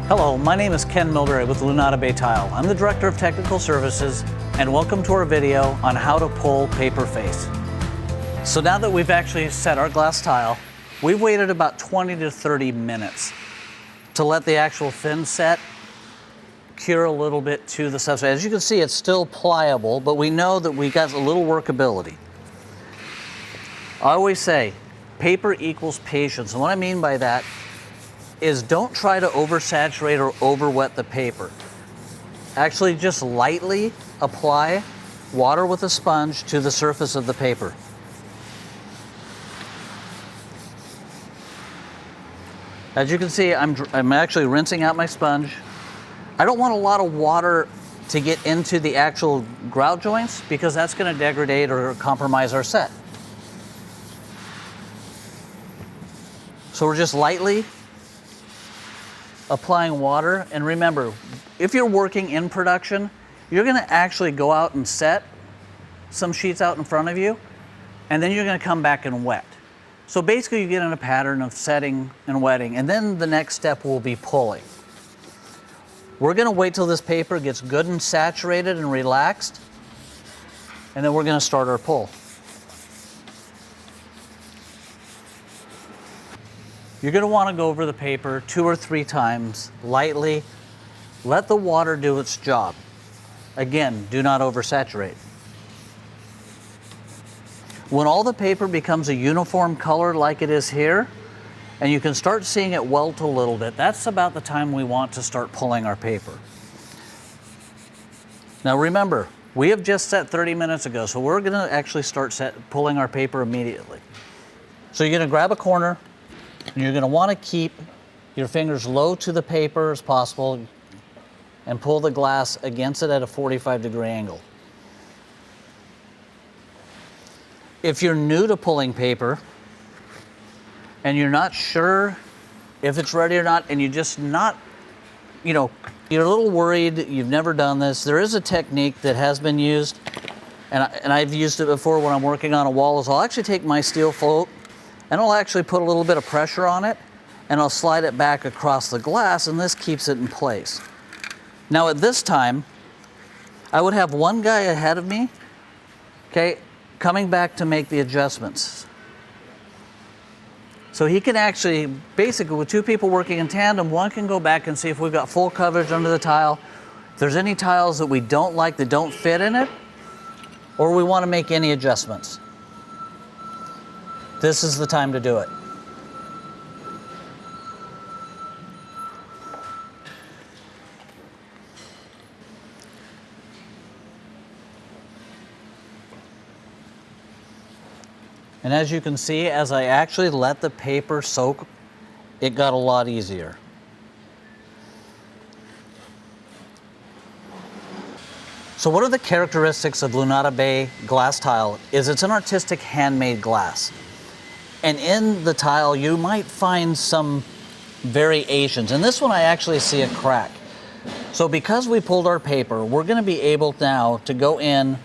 Hello, my name is Ken Milbury with Lunada Bay Tile. I'm the Director of Technical Services, and welcome to our video on how to pull paper face. So now that we've actually set our glass tile, we've waited about 20 to 30 minutes to let the actual thin set cure a little bit to the substrate. As you can see, it's still pliable, but we know that we got a little workability. I always say, paper equals patience, and what I mean by that is don't try to oversaturate or over-wet the paper. Actually, just lightly apply water with a sponge to the surface of the paper. As you can see, I'm actually rinsing out my sponge. I don't want a lot of water to get into the actual grout joints because that's going to degrade or compromise our set. So we're just lightly applying water, and remember, if you're working in production, you're going to actually go out and set some sheets out in front of you, and then you're going to come back and wet. So basically you get in a pattern of setting and wetting, and then the next step will be pulling. We're going to wait till this paper gets good and saturated and relaxed, and then we're going to start our pull. You're going to want to go over the paper 2 or 3 times, lightly. Let the water do its job. Again, do not oversaturate. When all the paper becomes a uniform color like it is here, and you can start seeing it welt a little bit, that's about the time we want to start pulling our paper. Now remember, we have just set 30 minutes ago, so we're going to actually start pulling our paper immediately. So you're going to grab a corner, and you're going to want to keep your fingers low to the paper as possible and pull the glass against it at a 45-degree angle. If you're new to pulling paper and you're not sure if it's ready or not, and you're just not, you're a little worried, you've never done this, there is a technique that has been used, and I've used it before when I'm working on a wall, is I'll actually take my steel float and I'll actually put a little bit of pressure on it, and I'll slide it back across the glass, and this keeps it in place. Now at this time, I would have one guy ahead of me, okay, coming back to make the adjustments. So he can actually, basically with 2 people working in tandem, one can go back and see if we've got full coverage under the tile, if there's any tiles that we don't like that don't fit in it, or we want to make any adjustments. This is the time to do it. And as you can see, as I actually let the paper soak, it got a lot easier. So what are the characteristics of Lunada Bay glass tile? It's an artistic handmade glass. And in the tile, you might find some variations. In this one, I actually see a crack. So because we pulled our paper, we're going to be able now to go in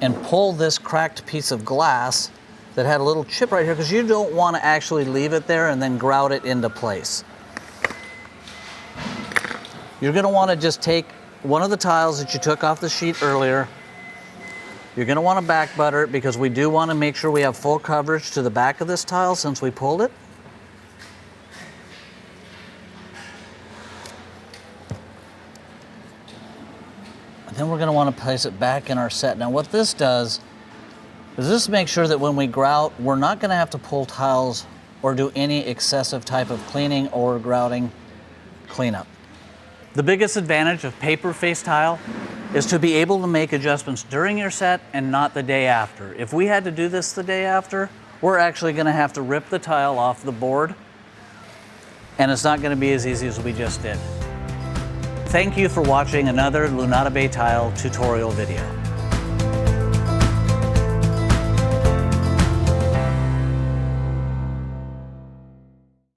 and pull this cracked piece of glass that had a little chip right here, because you don't want to actually leave it there and then grout it into place. You're going to want to just take one of the tiles that you took off the sheet earlier. You're going to want to back butter it because we do want to make sure we have full coverage to the back of this tile since we pulled it. And then we're going to want to place it back in our set. Now what this does is this makes sure that when we grout, we're not going to have to pull tiles or do any excessive type of cleaning or grouting cleanup. The biggest advantage of paper face tile is to be able to make adjustments during your set and not the day after. If we had to do this the day after, we're actually going to have to rip the tile off the board, and it's not going to be as easy as we just did. Thank you for watching another Lunada Bay Tile tutorial video.